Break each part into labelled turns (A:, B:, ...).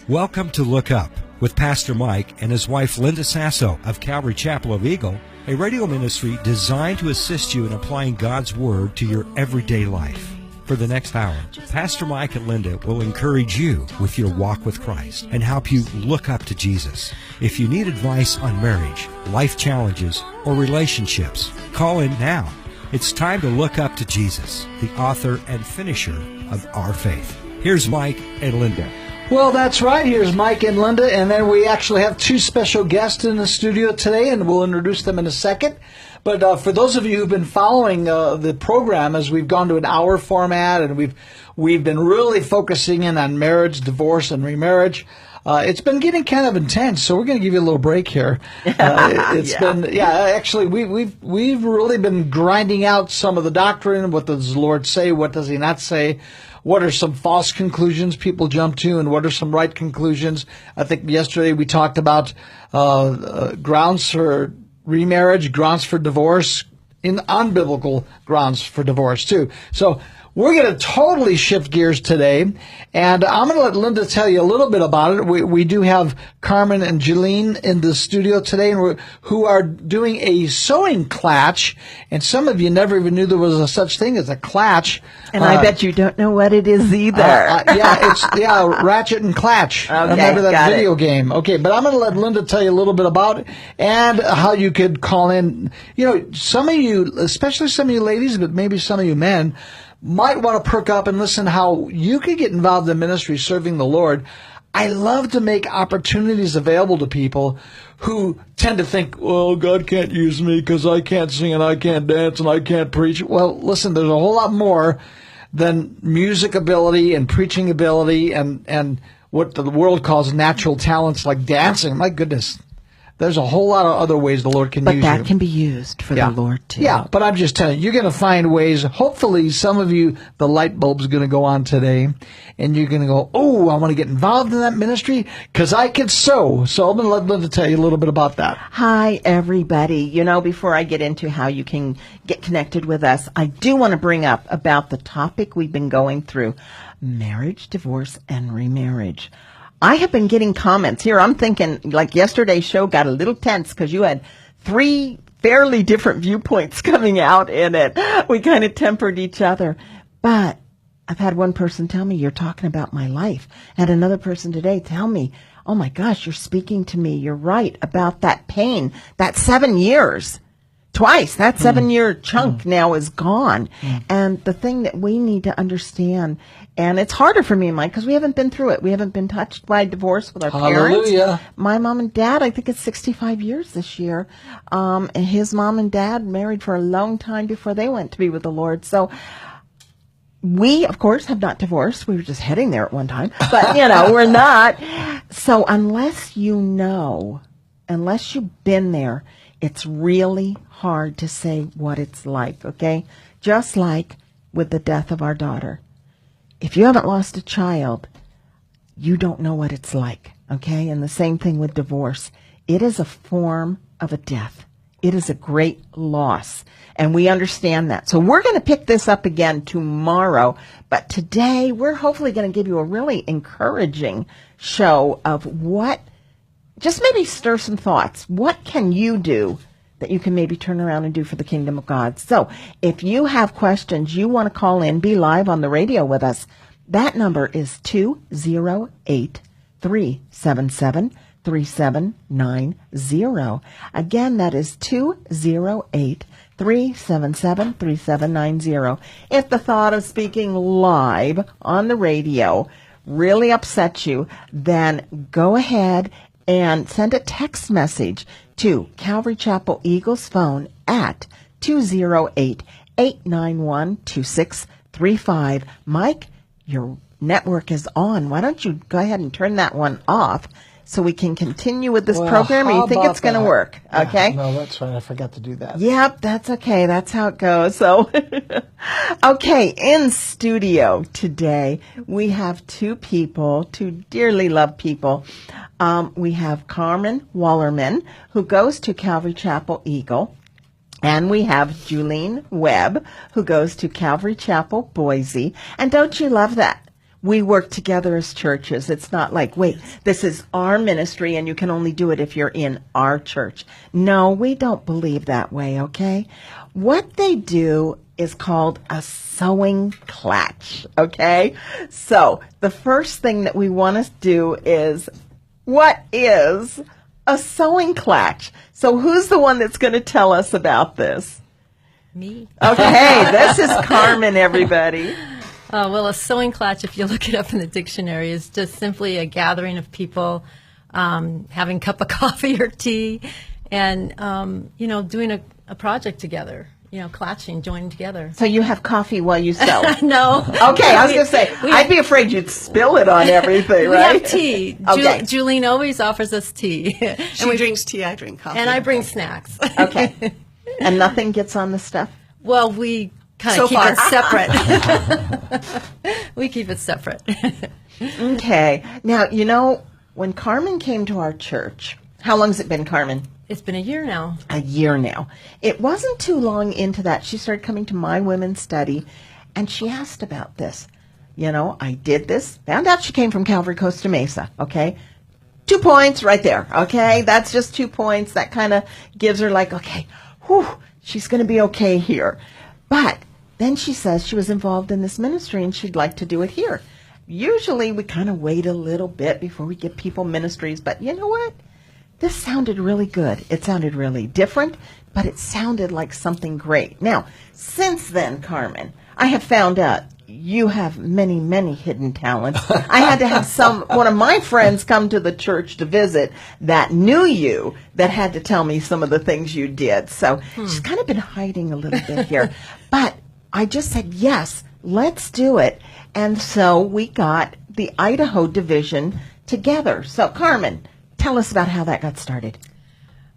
A: Welcome to Look Up with Pastor Mike and his wife Linda Sasso of Calvary Chapel of Eagle, a radio ministry designed to assist you in applying God's Word to your everyday life. For the next hour, Pastor Mike and Linda will encourage you with your walk with Christ and help you look up to Jesus. If you need advice on marriage, life challenges, or relationships, call in now. It's time to look up to Jesus, the author and finisher of our faith. Here's Mike and Linda.
B: Well, that's right. Here's Mike and Linda, and then we actually have two special guests in the studio today, and we'll introduce them in a second. But for those of you who've been following the program as we've gone to an hour format, and we've been really focusing in on marriage, divorce, and remarriage. It's been getting kind of intense, so we're going to give you a little break here. Actually, we've really been grinding out some of the doctrine. What does the Lord say? What does He not say? What are some false conclusions people jump to, and what are some right conclusions? I think yesterday we talked about grounds for remarriage, grounds for divorce, in unbiblical grounds for divorce too. So we're going to totally shift gears today, and I'm going to let Linda tell you a little bit about it. We do have Carmen and Jeline in the studio today, who are doing a sewing klatch, and some of you never even knew there was a such thing as a klatch.
C: And I bet you don't know what it is either.
B: Ratchet and Klatch.
C: Okay,
B: remember that video game? Okay, but I'm going to let Linda tell you a little bit about it and how you could call in. You know, some of you, especially some of you ladies, but maybe some of you men, might want to perk up and listen how you could get involved in ministry serving the Lord. I love to make opportunities available to people who tend to think, well, God can't use me because I can't sing and I can't dance and I can't preach. Well, listen, there's a whole lot more than music ability and preaching ability and what the world calls natural talents like dancing. My goodness. There's a whole lot of other ways the Lord can use you.
C: But that can be used for the Lord, too.
B: Yeah, but I'm just telling you, you're going to find ways. Hopefully, some of you, the light bulb's going to go on today, and you're going to go, oh, I want to get involved in that ministry because I can sew. So I'm going to let Linda tell you a little bit about that.
C: Hi, everybody. You know, before I get into how you can get connected with us, I do want to bring up about the topic we've been going through, marriage, divorce, and remarriage. I have been getting comments here. I'm thinking, like yesterday's show got a little tense because you had 3 fairly different viewpoints coming out in it. We kind of tempered each other. But I've had one person tell me, you're talking about my life. And another person today tell me, oh my gosh, you're speaking to me. You're right about that pain. That 7 years. Twice. That 7-year chunk now is gone. And the thing that we need to understand, and it's harder for me and Mike because we haven't been through it. We haven't been touched by divorce with our parents. My mom and dad, I think it's 65 years this year. And his mom and dad married for a long time before they went to be with the Lord. So we, of course, have not divorced. We were just heading there at one time. But, we're not. So unless you know, unless you've been there, it's really hard to say what it's like, okay? Just like with the death of our daughter. If you haven't lost a child, you don't know what it's like, okay? And the same thing with divorce. It is a form of a death. It is a great loss, and we understand that. So we're going to pick this up again tomorrow, but today we're hopefully going to give you a really encouraging show of what, just maybe stir some thoughts. What can you do that you can maybe turn around and do for the kingdom of God? So if you have questions, you want to call in, be live on the radio with us, that number is 208-377-3790. Again, that is 208-377-3790. If the thought of speaking live on the radio really upsets you, then go ahead and send a text message to Calvary Chapel Eagles phone at 208-891-2635. Mike, your network is on. Why don't you go ahead and turn that one off so we can continue with this program? Or you think it's going to work? Okay.
B: Yeah, no, that's right. I forgot to do that.
C: Yep, that's okay. That's how it goes. So, okay, in studio today, we have 2 people, 2 dearly loved people. We have Carmen Wallerman, who goes to Calvary Chapel Eagle. And we have Jeline Webb, who goes to Calvary Chapel Boise. And don't you love that? we work together as churches. It's not like, wait, this is our ministry and you can only do it if you're in our church. No, we don't believe that way, okay? What they do is called a sewing klatch, okay? So the first thing that we want to do is, what is a sewing klatch? So who's the one that's going to tell us about this?
D: Me.
C: Okay, this is Carmen, everybody.
D: Well, a sewing klatch, if you look it up in the dictionary, is just simply a gathering of people having a cup of coffee or tea and, doing a project together, klatching, joining together.
C: So you have coffee while you sew?
D: No.
C: Okay, I was going to say, I'd be afraid you'd spill it on everything,
D: We
C: right?
D: have tea.
C: Okay.
D: Julene always offers us tea.
E: She drinks tea, I drink coffee.
D: And I bring snacks.
C: Okay. And nothing gets on the stuff?
D: Well, we kind
E: So
D: of keep
E: far.
D: it separate. We keep it separate.
C: Okay. Now, when Carmen came to our church, how long has it been, Carmen?
D: It's been a year now.
C: A year now. It wasn't too long into that. She started coming to my women's study, and she asked about this. I did this. Found out she came from Calvary Costa Mesa, okay? 2 points right there, okay? That's just 2 points. That kind of gives her like, okay, whew, she's going to be okay here. But then she says she was involved in this ministry and she'd like to do it here. Usually we kind of wait a little bit before we give people ministries, but you know what? This sounded really good. It sounded really different, but it sounded like something great. Now, since then, Carmen, I have found out you have many, many hidden talents. I had to have one of my friends come to the church to visit that knew you, that had to tell me some of the things you did. So she's kind of been hiding a little bit here. But I just said, yes, let's do it. And so we got the Idaho division together. So Carmen, tell us about how that got started.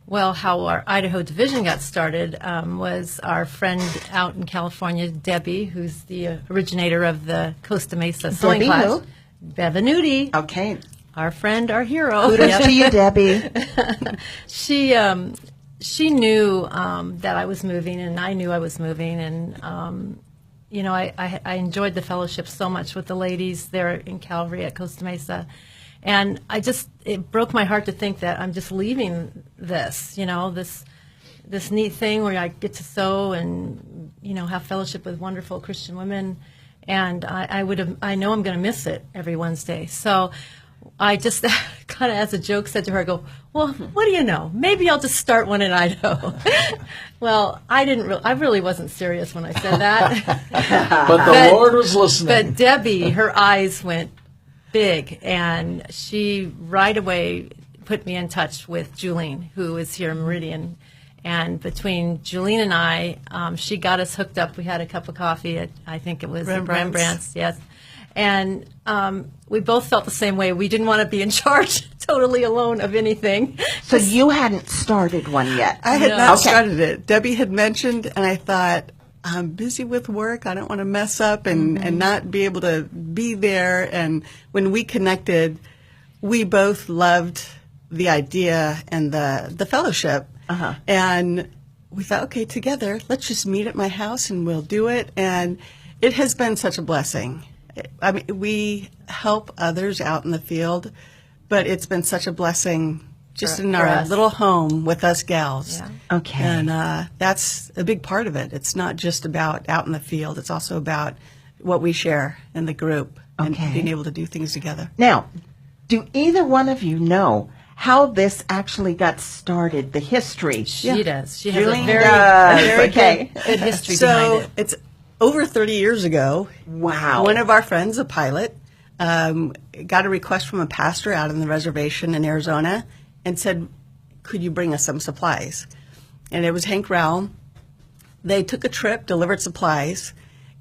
D: Well, how our Idaho division got started was our friend out in California, Debbie, who's the originator of the Costa Mesa sewing
C: Debbie
D: class.
C: who?
D: Bevanuti,
C: Okay.
D: our friend, our hero.
C: Kudos to you, Debbie.
D: She knew that I was moving, and I knew I was moving, and I enjoyed the fellowship so much with the ladies there in Calvary at Costa Mesa. And it broke my heart to think that I'm just leaving this neat thing where I get to sew and, have fellowship with wonderful Christian women. And I know I'm going to miss it every Wednesday. So I just kind of as a joke said to her, well, what do you know? Maybe I'll just start one in Idaho. Well, I really wasn't serious when I said that.
B: But the Lord was listening.
D: But Debbie, her eyes went big, and she right away put me in touch with Julene, who is here in Meridian. And between Julene and I, she got us hooked up. We had a cup of coffee at, I think it was Rembrandt's, yes. And we both felt the same way. We didn't want to be in charge totally alone of anything.
C: So you hadn't started one yet?
E: I had
D: No.
E: not
C: Okay.
E: started it. Debbie had mentioned, and I thought, I'm busy with work. I don't want to mess up and not be able to be there. And when we connected, we both loved the idea and the fellowship.
C: Uh-huh.
E: And we thought, okay, together, let's just meet at my house and we'll do it. And it has been such a blessing. I mean, we help others out in the field, but it's been such a blessing just in
D: For
E: our
D: us.
E: little home with us gals.
D: Yeah.
C: Okay.
E: And that's a big part of it. It's not just about out in the field. It's also about what we share in the group and
C: Okay.
E: being able to do things together.
C: Now, do either one of you know how this actually got started, the history?
D: She does. She has
C: Julene
D: a very,
C: does.
D: very
C: Okay.
D: good history
E: So
D: behind it.
E: it's over 30 years ago.
C: Wow.
E: One of our friends, a pilot, got a request from a pastor out on the reservation in Arizona and said, could you bring us some supplies? And it was Hank Rowell. They took a trip, delivered supplies,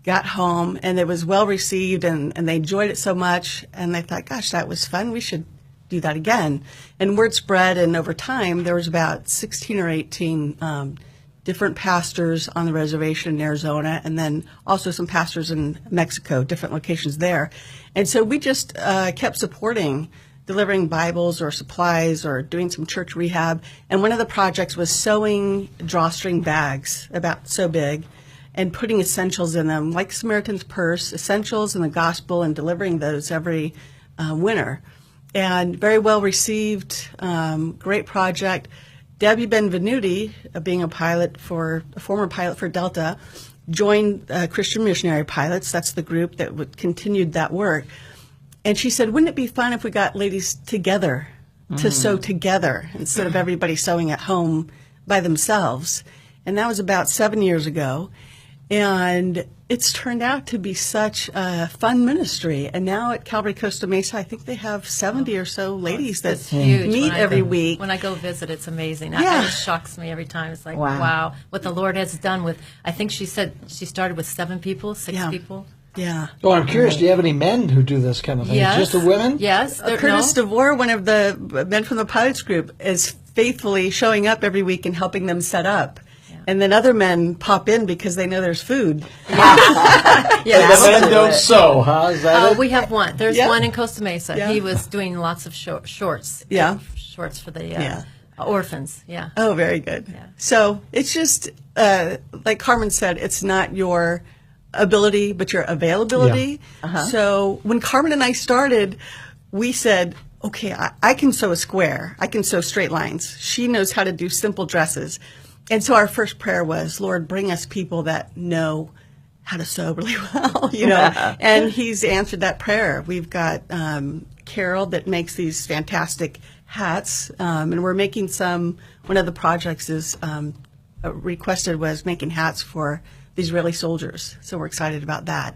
E: got home, and it was well received, and they enjoyed it so much, and they thought, gosh, that was fun. We should do that again. And word spread, and over time, there was about 16 or 18 different pastors on the reservation in Arizona, and then also some pastors in Mexico, different locations there. And so we just kept supporting, delivering Bibles or supplies or doing some church rehab. And one of the projects was sewing drawstring bags about so big. and putting essentials in them, like Samaritan's Purse, essentials in the gospel, and delivering those every winter. And very well received, great project. Debbie Benvenuti, being a former pilot for Delta, joined Christian Missionary Pilots. That's the group that continued that work. And she said, wouldn't it be fun if we got ladies together to sew together instead of everybody sewing at home by themselves? And that was about 7 years ago. And it's turned out to be such a fun ministry. And now at Calvary Costa Mesa, I think they have 70 or so ladies that
D: It's huge.
E: meet every week.
D: When I go visit, it's amazing.
E: Yeah.
D: It shocks me every time. It's like,
C: Wow.
D: wow, what the Lord has done with, I think she said she started with 7 people, 6
E: Yeah.
D: people.
E: Yeah.
B: Oh, I'm curious. Do you have any men who do this kind of thing?
D: Yes.
B: Just the women?
D: Yes.
E: Curtis DeVore, one of the men from the pilots group, is faithfully showing up every week and helping them set up. And then other men pop in because they know there's food.
D: Yes.
B: The men don't sew, huh? Is that it?
D: We have one. There's
E: Yeah.
D: one in Costa Mesa.
E: Yeah.
D: He was doing lots of shorts.
E: Yeah.
D: Shorts for the
E: Yeah.
D: orphans. Yeah.
E: Oh, very good.
D: Yeah.
E: So it's just, like Carmen said, it's not your ability, but your availability. So when Carmen and I started, we said, okay, I can sew a square. I can sew straight lines. She knows how to do simple dresses. And so our first prayer was, Lord, bring us people that know how to sew really well, and he's answered that prayer. We've got Carol that makes these fantastic hats, and we're making one of the projects is requested was making hats for the Israeli soldiers. So we're excited about that.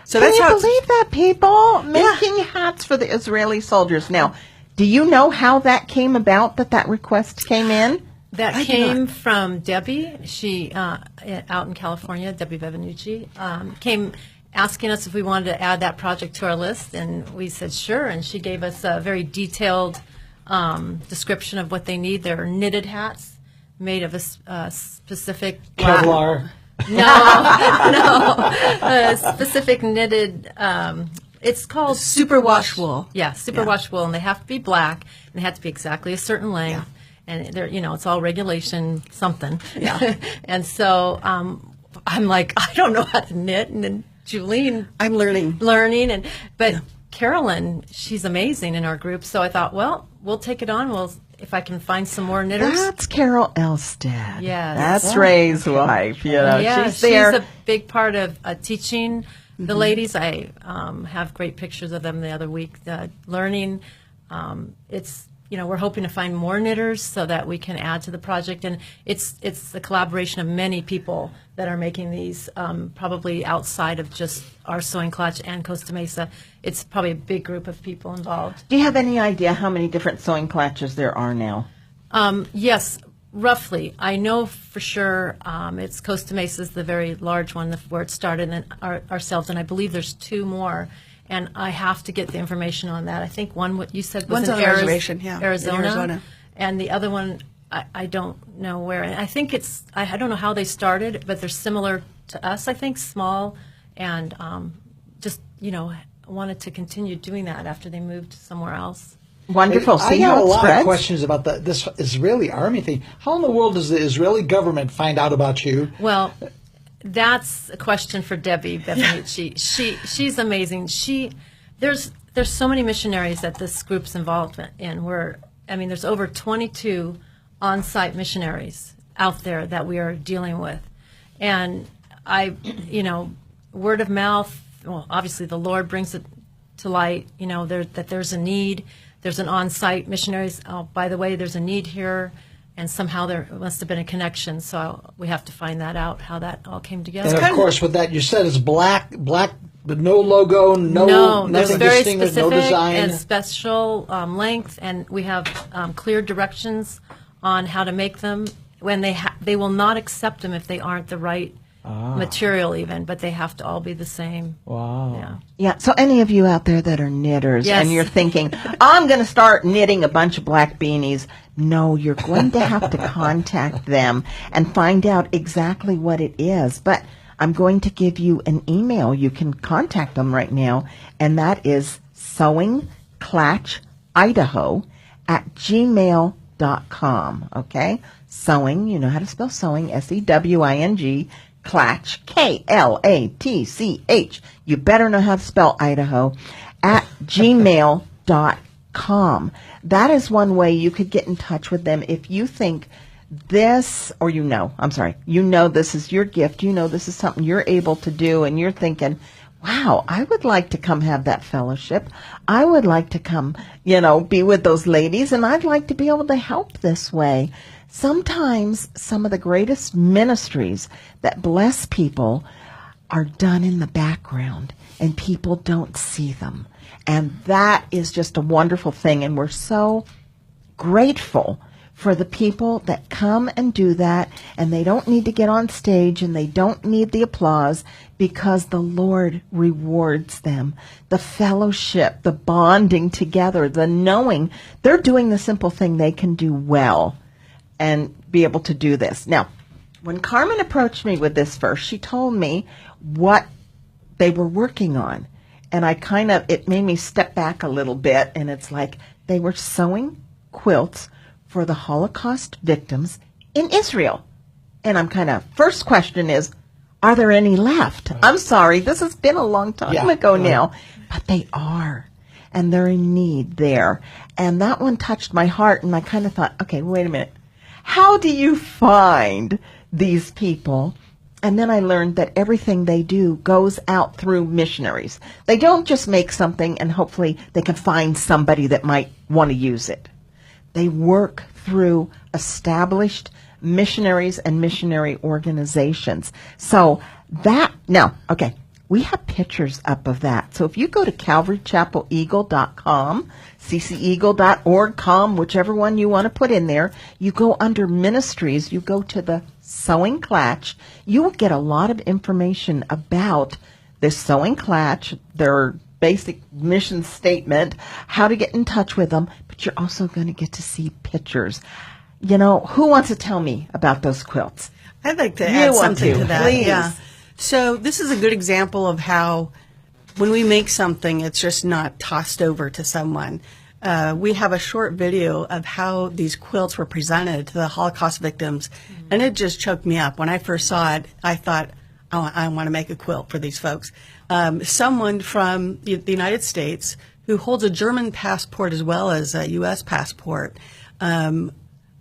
E: So
C: Can
E: that's
C: you
E: how
C: believe that, people? Making hats for the Israeli soldiers. Now, do you know how that came about, that request came in?
D: That came from Debbie. She, out in California, Debbie Benvenuti, came asking us if we wanted to add that project to our list, and we said sure, and she gave us a very detailed description of what they need. They're knitted hats made of a specific...
B: Kevlar.
D: A specific knitted... it's called
E: superwash wool.
D: Yeah, superwash wool, and they have to be black, and they have to be exactly a certain length.
E: Yeah.
D: And they're, it's all regulation something. Yeah. And so I'm like, I don't know how to knit. And then Julene,
E: I'm learning.
D: But Carolyn, she's amazing in our group. So I thought, well, we'll take it on. If I can find some more knitters.
C: That's Carol Elstead.
D: Yeah,
C: That's Ray's wife.
D: Yeah,
C: she's there.
D: She's a big part of teaching the ladies. I have great pictures of them the other week, learning. It's... we're hoping to find more knitters so that we can add to the project. And it's the collaboration of many people that are making these, probably outside of just our sewing Klatch and Costa Mesa. It's probably a big group of people involved.
C: Do you have any idea how many different sewing Klatches there are now?
D: Yes, roughly. I know for sure it's Costa Mesa's the very large one where it started, and ourselves, and I believe there's 2 more. And I have to get the information on that. I think what you said was
E: One's
D: in
E: on the reservation, yeah, in
D: Arizona.
E: Arizona.
D: And the other one, I don't know where. And I think I don't know how they started, but they're similar to us, I think, small, and just, wanted to continue doing that after they moved somewhere else.
C: Wonderful.
B: I
C: See
B: got
C: how
B: a
C: it
B: lot
C: spreads?
B: of questions about this Israeli army thing. How in the world does the Israeli government find out about you?
D: Well, that's a question for Debbie Benvenuti. She's amazing. There's so many missionaries that this group's involved in. There's over 22 on-site missionaries out there that we are dealing with, and word of mouth. Well, obviously the Lord brings it to light. That there's a need. There's an on-site missionaries. Oh, by the way, there's a need here. And somehow there must have been a connection, so we have to find that out, how that all came together.
B: And of course, with that, you said it's black, but no logo,
D: No, there's
B: nothing
D: very
B: distinguished, no
D: specific
B: design.
D: and special length, and we have clear directions on how to make them. When they will not accept them if they aren't the right material even, but they have to all be the same.
B: Wow.
D: Yeah.
C: Yeah, so any of you out there that are knitters
D: Yes.
C: and you're thinking, I'm going to start knitting a bunch of black beanies, no, you're going to have to contact them and find out exactly what it is. But I'm going to give you an email. You can contact them right now, and that is sewingklatchidaho@gmail.com, okay? Sewing, you know how to spell sewing, SEWING, Klatch, Klatch. You better know how to spell Idaho, at gmail.com. That is one way you could get in touch with them if you think this, or you know this is your gift, this is something you're able to do, and you're thinking, wow, I would like to come have that fellowship. I would like to come, be with those ladies, and I'd like to be able to help this way. Sometimes some of the greatest ministries that bless people are done in the background, and people don't see them. And that is just a wonderful thing, and we're so grateful for the people that come and do that, and they don't need to get on stage, and they don't need the applause, because the Lord rewards them. The fellowship, the bonding together, the knowing they're doing the simple thing they can do well and be able to do this. Now, when Carmen approached me with this verse, she told me what they were working on, and it made me step back a little bit, and it's like they were sewing quilts for the Holocaust victims in Israel. And first question is, are there any left? I'm sorry, this has been a long time ago now, but they are, and they're in need there. And that one touched my heart, and I kind of thought, okay, wait a minute. How do you find these people? And then I learned that everything they do goes out through missionaries. They don't just make something and hopefully they can find somebody that might want to use it. They work through established missionaries and missionary organizations. So we have pictures up of that. So if you go to calvarychapeleagle.com, cceagle.org, whichever one you want to put in there, you go under ministries, you go to the Sewing Klatch, you will get a lot of information about this Sewing Klatch, their basic mission statement, how to get in touch with them, but you're also going to get to see pictures. Who wants to tell me about those quilts?
E: I'd like to add something to that.
C: Please.
E: Yeah. So this is a good example of how when we make something, it's just not tossed over to someone. We have a short video of how these quilts were presented to the Holocaust victims, and it just choked me up. When I first saw it, I thought, I want to make a quilt for these folks. Someone from the United States who holds a German passport as well as a U.S. passport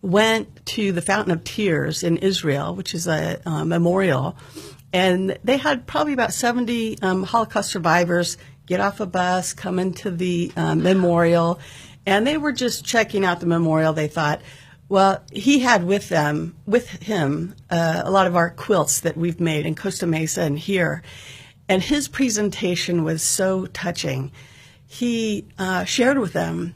E: went to the Fountain of Tears in Israel, which is a memorial, and they had probably about 70 Holocaust survivors get off a bus, come into the memorial, and they were just checking out the memorial. They thought, well, he had with him, a lot of our quilts that we've made in Costa Mesa and here, and his presentation was so touching. He shared with them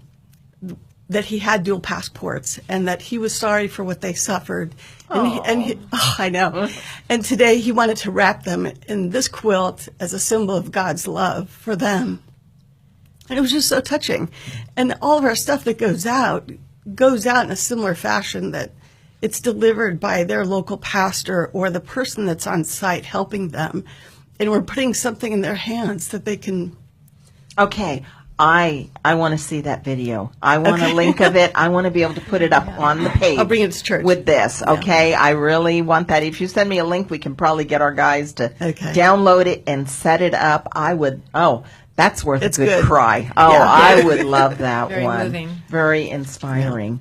E: that he had dual passports and that he was sorry for what they suffered. I know. And today he wanted to wrap them in this quilt as a symbol of God's love for them. And it was just so touching. And all of our stuff that goes out in a similar fashion, that it's delivered by their local pastor or the person that's on site helping them. And we're putting something in their hands that they can...
C: Okay. I want to see that video. I want a link of it. I want to be able to put it up on the page.
E: I'll bring it to church.
C: With this, okay? Yeah. I really want that. If you send me a link, we can probably get our guys to download it and set it up. That's worth a good cry. Oh, yeah. I would love that
D: Very
C: one.
D: Moving.
C: Very inspiring.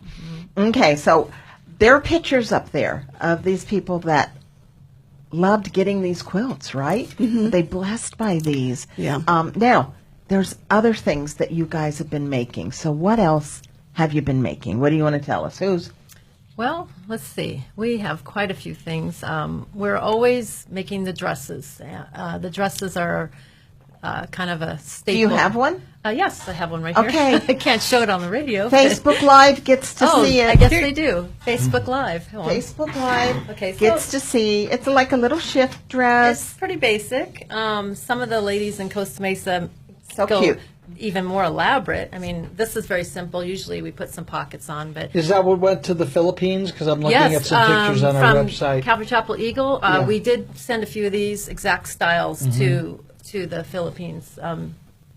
C: Yeah. Okay, so there are pictures up there of these people that loved getting these quilts, right? Mm-hmm. They blessed by these.
E: Yeah.
C: Now, there's other things that you guys have been making. So what else have you been making? What do you want to tell us?
D: Well, let's see. We have quite a few things. We're always making the dresses. The dresses are kind of a staple.
C: Do you have one?
D: Yes, I have one right here.
C: Okay.
D: I can't show it on the radio.
C: Facebook Live gets to see it.
D: I guess they do. Facebook Live.
C: Facebook Live
D: okay,
C: gets to see. It's like a little shift dress.
D: It's pretty basic. Some of the ladies in Costa Mesa
C: go cute.
D: Even more elaborate. I mean, this is very simple. Usually we put some pockets on, but...
B: Is that what went to the Philippines? Because I'm looking at some pictures on our website.
D: From Calvary Chapel Eagle, we did send a few of these exact styles to the Philippines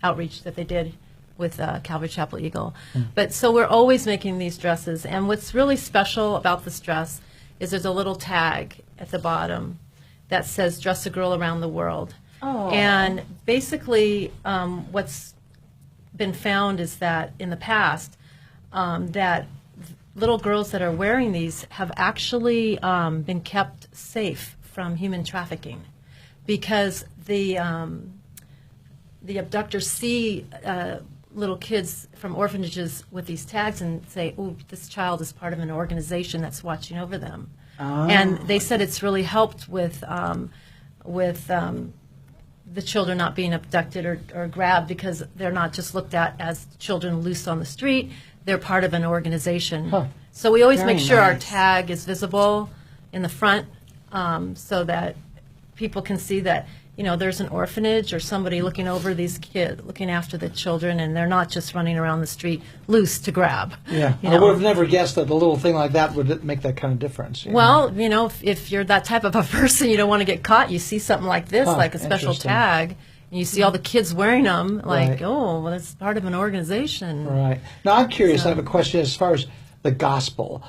D: outreach that they did with Calvary Chapel Eagle. But so we're always making these dresses, and what's really special about this dress is there's a little tag at the bottom that says "Dress a Girl Around the World."
C: Oh.
D: And basically, what's been found is that in the past, that little girls that are wearing these have actually been kept safe from human trafficking, because the abductors see little kids from orphanages with these tags and say, "Oh, this child is part of an organization that's watching over them." And they said it's really helped with the children not being abducted or grabbed, because they're not just looked at as children loose on the street. They're part of an organization.
B: Huh.
D: So we always
C: Very
D: make sure our
C: nice.
D: tag is visible in the front, so that people can see that, there's an orphanage or somebody looking over these kids, looking after the children, and they're not just running around the street loose to grab.
B: Yeah,
D: you
B: I
D: know.
B: would have never guessed that a little thing like that would make that kind of difference. you know?
D: Well, if you're that type of a person, you don't want to get caught. You see something like this,
B: Huh,
D: like a special
B: interesting.
D: tag, and you see all the kids wearing them, like,
B: Right.
D: oh, well, that's part of an organization.
B: Right. Now, I'm curious. I have a question as far as the gospel.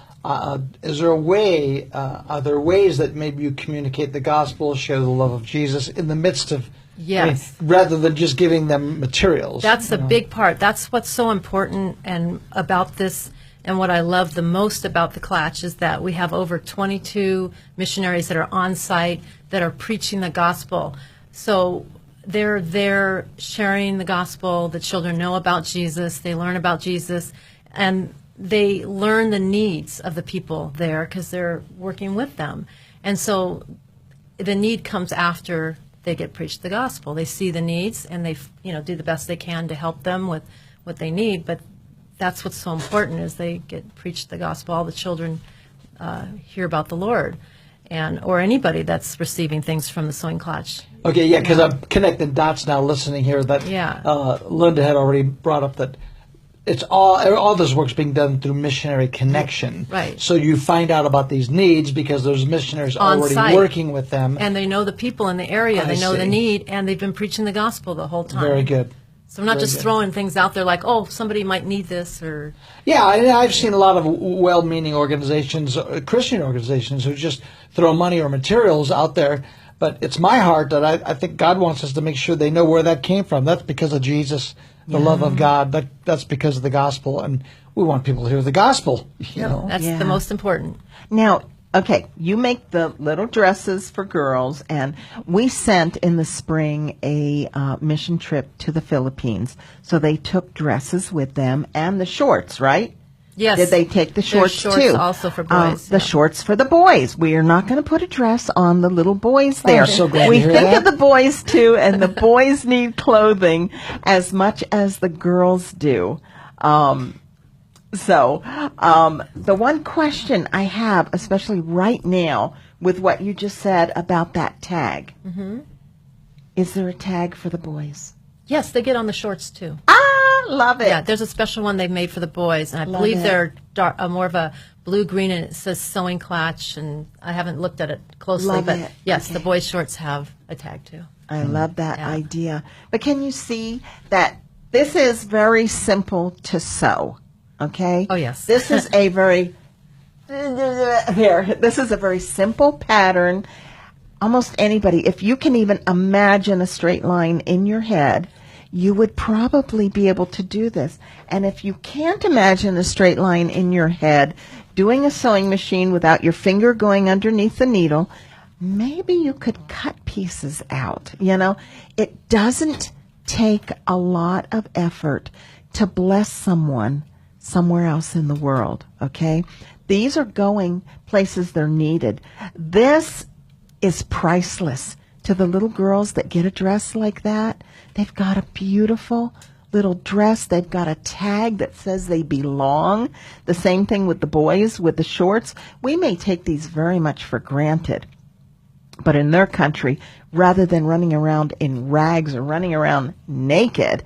B: Is there a way? Are there ways that maybe you communicate the gospel, share the love of Jesus in the midst of?
D: Yes.
B: Rather than just giving them materials.
D: That's the
B: you know?
D: big part. That's what's so important and about this, and what I love the most about the Klatch is that we have over 22 missionaries that are on site that are preaching the gospel. So they're there sharing the gospel. The children know about Jesus. They learn about Jesus, and they learn the needs of the people there because they're working with them. And so the need comes after they get preached the gospel. They see the needs, and they do the best they can to help them with what they need. But that's what's so important, is they get preached the gospel. All the children hear about the Lord, or anybody that's receiving things from the Sewing Klatch.
B: Okay, yeah, because I'm connecting dots now, listening here. That
D: Yeah.
B: Linda had already brought up that it's all this work's being done through missionary connection.
D: Right.
B: So you find out about these needs because there's missionaries
D: On
B: already
D: site.
B: working with them.
D: And they know the people in the area.
B: I
D: They know the
B: see.
D: need, and they've been preaching the gospel the whole time.
B: Very good.
D: So we're not
B: Very
D: just
B: good.
D: throwing things out there like, oh, somebody might need this, or
B: Yeah, I've seen a lot of well-meaning organizations, Christian organizations, who just throw money or materials out there. But it's my heart that I think God wants us to make sure they know where that came from. That's because of Jesus, the love of God. That's because of the gospel, and we want people to hear the gospel. You know.
D: that's
C: Yeah.
D: the most important.
C: Now, okay, you make the little dresses for girls, and we sent in the spring a mission trip to the Philippines. So they took dresses with them and the shorts, right?
D: Yes.
C: Did they take the
D: There's
C: shorts,
D: shorts
C: too?
D: also for boys,
C: The
D: yeah.
C: shorts for the boys. We are not going to put a dress on the little boys there.
B: I'm so glad
C: we
B: to hear
C: think
B: that.
C: of the boys too, and the boys need clothing as much as the girls do. The one question I have, especially right now, with what you just said about that tag, is there a tag for the boys?
D: Yes, they get on the shorts too.
C: Love it.
D: Yeah, there's a special one they've made for the boys, and I
C: Love
D: believe
C: it.
D: they're more of a blue-green, and it says Sewing Klatch, and I haven't looked at it closely,
C: Love
D: but
C: it.
D: yes,
C: Okay.
D: the boys' shorts have a tag too.
C: I love that
D: Yeah.
C: idea. But can you see that this is very simple to sew? Okay?
D: Oh, yes.
C: This is a very this is a very simple pattern. Almost anybody, if you can even imagine a straight line in your head, you would probably be able to do this. And if you can't imagine a straight line in your head, doing a sewing machine without your finger going underneath the needle, maybe you could cut pieces out. It doesn't take a lot of effort to bless someone somewhere else in the world, okay? These are going places they're needed. This is priceless to the little girls that get a dress like that. They've got a beautiful little dress. They've got a tag that says they belong. The same thing with the boys with the shorts. We may take these very much for granted. But in their country, rather than running around in rags or running around naked,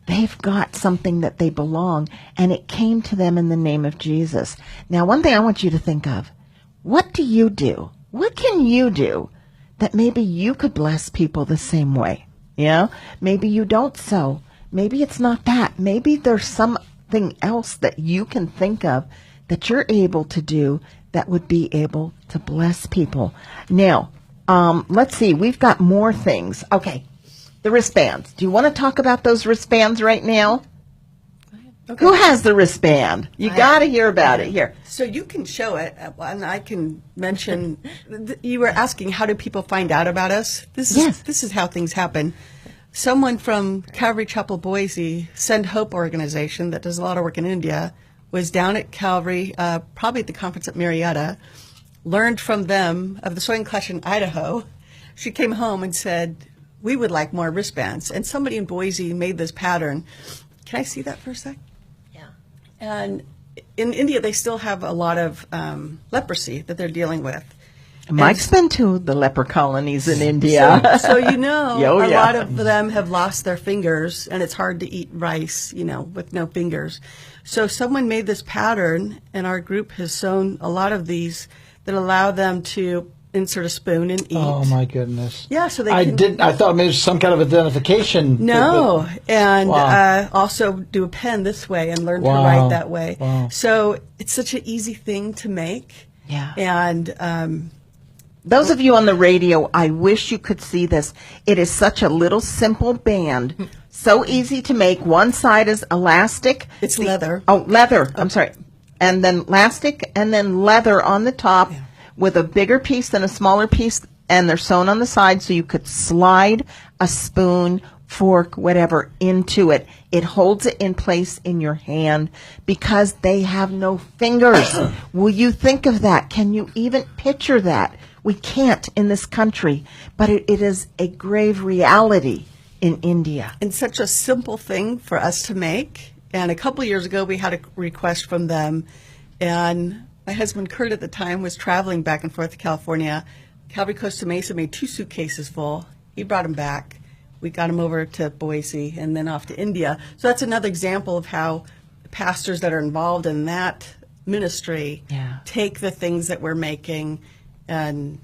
C: they've got something that they belong, and it came to them in the name of Jesus. Now, one thing I want you to think of, what do you do? What can you do that maybe you could bless people the same way? Maybe you don't sew. Maybe it's not that. Maybe there's something else that you can think of that you're able to do that would be able to bless people. Now, Let's see. We've got more things. Okay. The wristbands. Do you want to talk about those wristbands right now?
E: Okay.
C: Who has the wristband? You got to hear about it here.
E: So you can show it, and I can mention. You were asking how do people find out about us? This is how things happen. Someone from Calvary Chapel, Boise, Send Hope organization that does a lot of work in India, was down at Calvary, probably at the conference at Marietta, learned from them of the sewing Klatch in Idaho. She came home and said, we would like more wristbands. And somebody in Boise made this pattern. Can I see that for a sec?
C: Yeah.
E: And in India, they still have a lot of leprosy that they're dealing with.
C: Mike's been to the leper colonies in India.
E: So you know,
C: Oh,
E: a
C: yeah.
E: lot of them have lost their fingers, and it's hard to eat rice, with no fingers. So someone made this pattern, and our group has sewn a lot of these that allow them to insert a spoon and eat.
B: Oh my goodness!
E: Yeah, so they.
B: I thought maybe some kind of identification.
E: No, and
B: Wow.
E: also do a pen this way and learn
B: Wow.
E: to write that way.
B: Wow.
E: So it's such an easy thing to make.
C: Yeah.
E: And
C: Those of you on the radio, I wish you could see this. It is such a little simple band. So easy to make. One side is elastic.
E: it's leather.
C: Oh, leather. I'm sorry. And then elastic and then leather on the top with a bigger piece than a smaller piece. And they're sewn on the side so you could slide a spoon, fork, whatever, into it. It holds it in place in your hand because they have no fingers. Will you think of that? Can you even picture that? We can't in this country, but it is a grave reality in India.
E: And such a simple thing for us to make. And a couple years ago, we had a request from them. And my husband, Kurt, at the time, was traveling back and forth to California. Calvary Costa Mesa made 2 suitcases full. He brought them back. We got them over to Boise and then off to India. So that's another example of how pastors that are involved in that ministry take the things that we're making and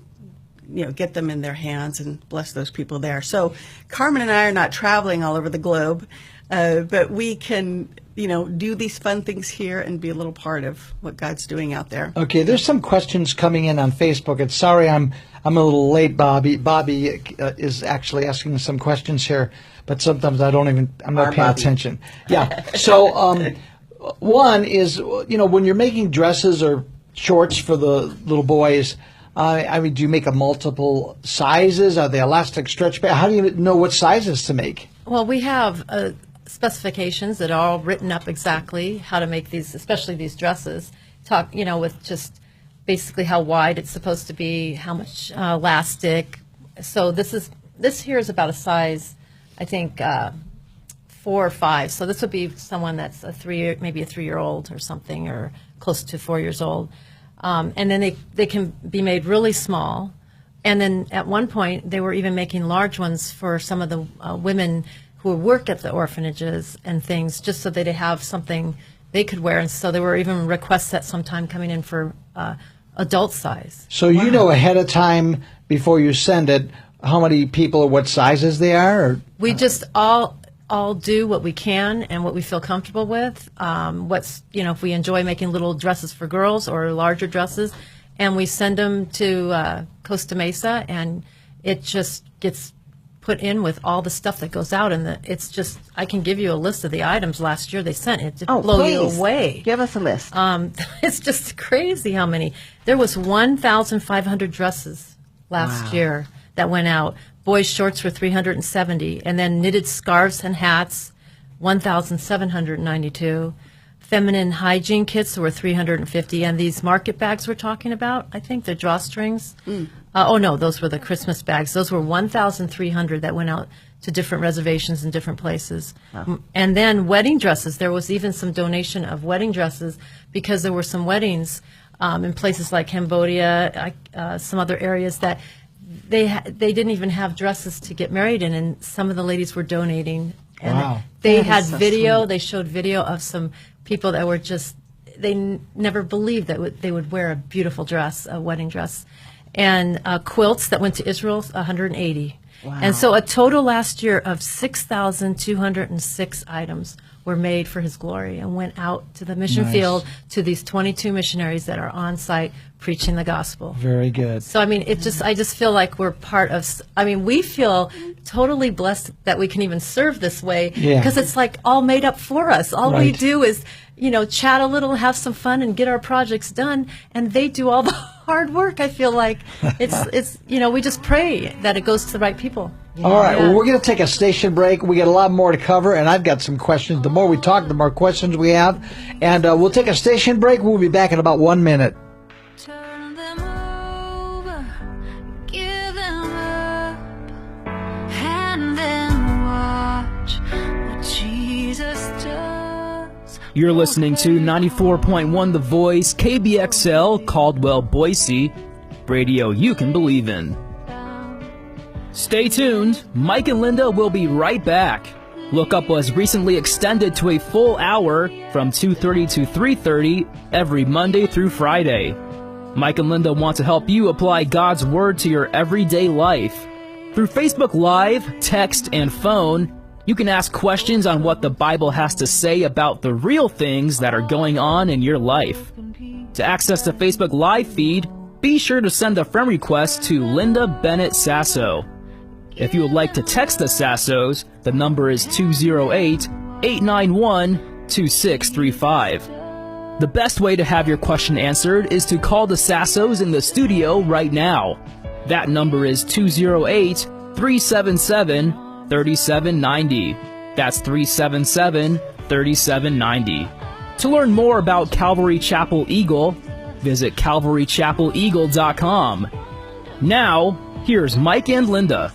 E: get them in their hands and bless those people there. So Carmen and I are not traveling all over the globe, but we can do these fun things here and be a little part of what God's doing out there.
B: Okay, there's some questions coming in on Facebook. And sorry, I'm a little late, Bobby. Bobby is actually asking some questions here, but sometimes I'm not paying attention. Yeah. So one is, when you're making dresses or shorts for the little boys, do you make a multiple sizes? Are they elastic stretch band? How do you know what sizes to make?
D: Well, we have specifications that are all written up exactly how to make these, especially these dresses. Talk, with just basically how wide it's supposed to be, how much elastic. So this here is about a size, I think, 4 or 5. So this would be someone that's maybe a 3-year-old or something, or close to 4 years old. And then they can be made really small. And then at one point, they were even making large ones for some of the women who work at the orphanages and things, just so that they have something they could wear. And so there were even requests at some time coming in for adult size.
B: So you know ahead of time before you send it how many people or what sizes they are? Or?
D: We just all do what we can and what we feel comfortable with. If we enjoy making little dresses for girls or larger dresses, and we send them to Costa Mesa, and it just gets put in with all the stuff that goes out. And I can give you a list of the items last year they sent. It blow you away.
C: Give us a list.
D: It's just crazy how many. There was 1,500 dresses last year that went out. Boys' shorts were 370, and then knitted scarves and hats, 1,792. Feminine hygiene kits were 350, and these market bags we're talking about, I think they're drawstrings. No, those were the Christmas bags. Those were 1,300 that went out to different reservations in different places. And then wedding dresses. There was even some donation of wedding dresses because there were some weddings in places like Cambodia, some other areas that they didn't even have dresses to get married in, and some of the ladies were donating. And they had video. They showed video of some people that were just, they never believed that they would wear a beautiful dress, a wedding dress. And quilts that went to Israel, 180. Wow. And so a total last year of 6,206 items were made for His glory and went out to the mission
B: Nice.
D: field to these 22 missionaries that are on site preaching the gospel.
B: Very good.
D: So, I mean, I just feel like we're part of, we feel totally blessed that we can even serve this way
B: Yeah.
D: because it's like all made up for us. All we
B: Right.
D: do is, chat a little, have some fun, and get our projects done, and they do all the hard work. I feel like it's we just pray that it goes to the right people.
B: All right,
D: Yeah.
B: well, we're going to take a station break. We got a lot more to cover, and I've got some questions. The more we talk, the more questions we have. And we'll take a station break. We'll be back in about 1 minute.
F: Turn them over, give them up, and then watch what Jesus does.
G: You're listening to 94.1 The Voice, KBXL, Caldwell, Boise. Radio you can believe in. Stay tuned. Mike and Linda will be right back. Look Up was recently extended to a full hour from 2:30 to 3:30 every Monday through Friday. Mike and Linda want to help you apply God's Word to your everyday life. Through Facebook Live, text, and phone, you can ask questions on what the Bible has to say about the real things that are going on in your life. To access the Facebook Live feed, be sure to send a friend request to Linda Bennett Sasso. If you would like to text the Sassos, the number is 208-891-2635. The best way to have your question answered is to call the Sassos in the studio right now. That number is 208-377-3790. That's 377-3790. To learn more about Calvary Chapel Eagle, visit calvarychapeleagle.com. Now, here's Mike and Linda.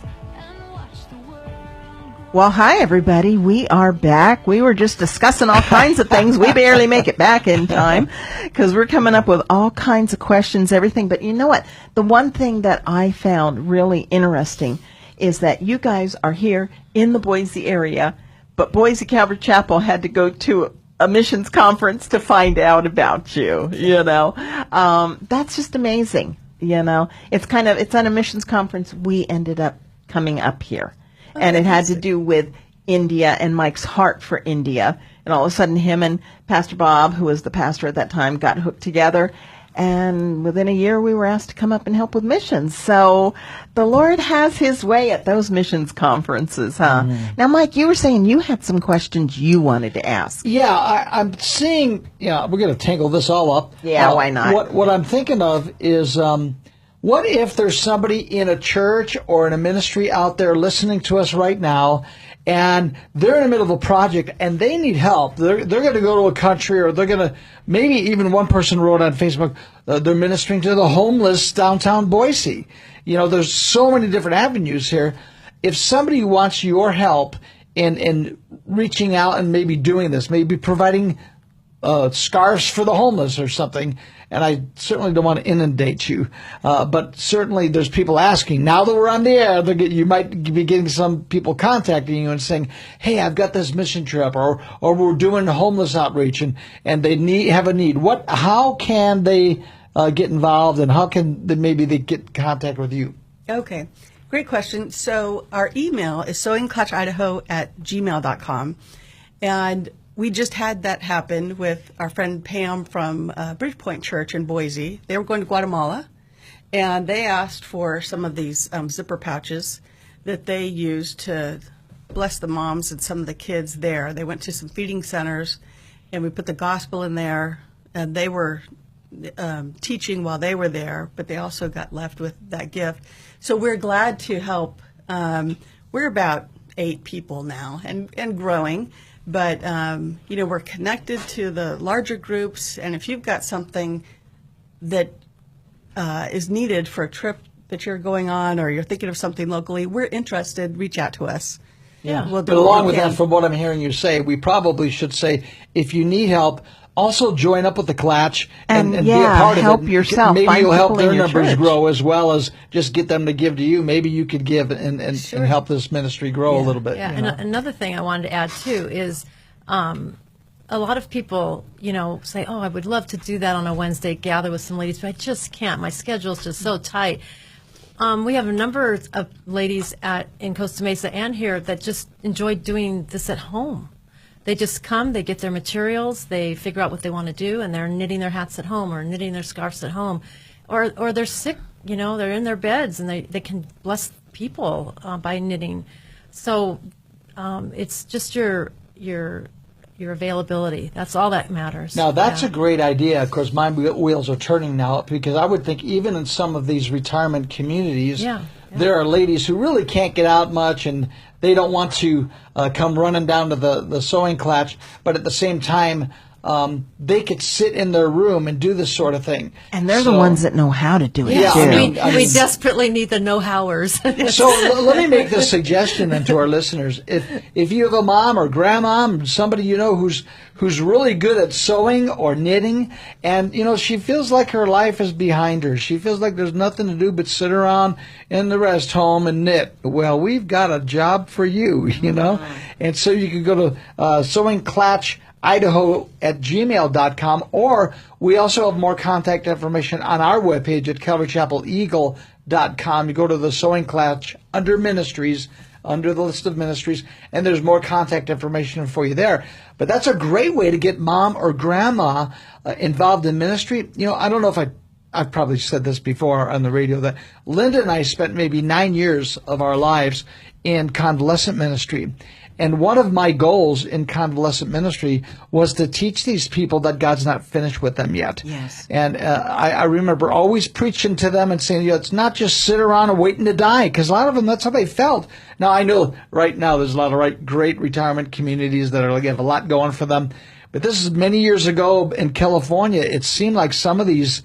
C: Well, hi, everybody. We are back. We were just discussing all kinds of things. We barely make it back in time because we're coming up with all kinds of questions, everything. But you know what? The one thing that I found really interesting is that you guys are here in the Boise area, but Boise Calvary Chapel had to go to a missions conference to find out about you, That's just amazing, It's on a missions conference. We ended up coming up here. And it had to do with India and Mike's heart for India. And all of a sudden, him and Pastor Bob, who was the pastor at that time, got hooked together. And within a year, we were asked to come up and help with missions. So the Lord has His way at those missions conferences, huh? Now, Mike, you were saying you had some questions you wanted to ask.
B: Yeah, I'm seeing, we're going to tangle this all up.
C: Yeah, why not?
B: What I'm thinking of is, what if there's somebody in a church or in a ministry out there listening to us right now, and they're in the middle of a project and they need help? They're going to go to a country, or they're going to, maybe even one person wrote on Facebook, they're ministering to the homeless downtown Boise. There's so many different avenues here. If somebody wants your help in reaching out and maybe doing this, maybe providing scarves for the homeless or something, and I certainly don't want to inundate you, but certainly there's people asking. Now that we're on the air, you might be getting some people contacting you and saying, hey, I've got this mission trip, or we're doing homeless outreach, and they have a need. How can they get involved, and how can they get in contact with you?
E: Okay, great question. So our email is sowingklatchidaho@gmail.com, and we just had that happen with our friend Pam from Bridgepoint Church in Boise. They were going to Guatemala, and they asked for some of these zipper pouches that they used to bless the moms and some of the kids there. They went to some feeding centers, and we put the gospel in there, and they were teaching while they were there, but they also got left with that gift. So we're glad to help. We're about 8 people now and growing. But, we're connected to the larger groups, and if you've got something that is needed for a trip that you're going on, or you're thinking of something locally, we're interested, reach out to us.
B: Yeah.
E: We'll do
B: But
E: what
B: along
E: we
B: with
E: can.
B: that, from what I'm hearing you say, we probably should say, if you need help, also join up with the Klatch and be a part of
C: help
B: it.
C: yourself.
B: Maybe
C: Find
B: you'll help
C: people in
B: their
C: your
B: numbers
C: church.
B: grow, as well as just get them to give to you. Maybe you could give and help this ministry grow a little bit.
D: Yeah, and another thing I wanted to add too is a lot of people, say, oh, I would love to do that on a Wednesday, gather with some ladies, but I just can't. My schedule's just so tight. We have a number of ladies in Costa Mesa and here that just enjoy doing this at home. They just come, they get their materials, they figure out what they want to do, and they're knitting their hats at home or knitting their scarves at home. Or they're sick, they're in their beds, and they can bless people by knitting. So it's just your availability. That's all that matters.
B: Now, that's a great idea. Of course, my wheels are turning now, because I would think even in some of these retirement communities, there are ladies who really can't get out much, and they don't want to come running down to the sewing Klatch, but at the same time, they could sit in their room and do this sort of thing.
C: And they're the ones that know how to do it,
D: Yeah,
C: too.
D: we desperately need the know-howers.
B: So let me make this suggestion then to our listeners. If you have a mom or grandma, somebody you know who's really good at sewing or knitting, and she feels like her life is behind her, she feels like there's nothing to do but sit around in the rest home and knit. Well, we've got a job for you, And so you can go to Sewing Klatch Idaho at gmail.com, or we also have more contact information on our webpage at CalvaryChapelEagle.com. You go to the Sewing Klatch under Ministries, under the list of ministries, and there's more contact information for you there. But that's a great way to get mom or grandma involved in ministry. I don't know if I've probably said this before on the radio, that Linda and I spent maybe 9 years of our lives in convalescent ministry. And one of my goals in convalescent ministry was to teach these people that God's not finished with them yet.
C: Yes.
B: And I remember always preaching to them and saying, it's not just sit around and waiting to die, because a lot of them, that's how they felt. Now, I know right now there's a lot of great retirement communities that have a lot going for them. But this is many years ago in California. It seemed like some of these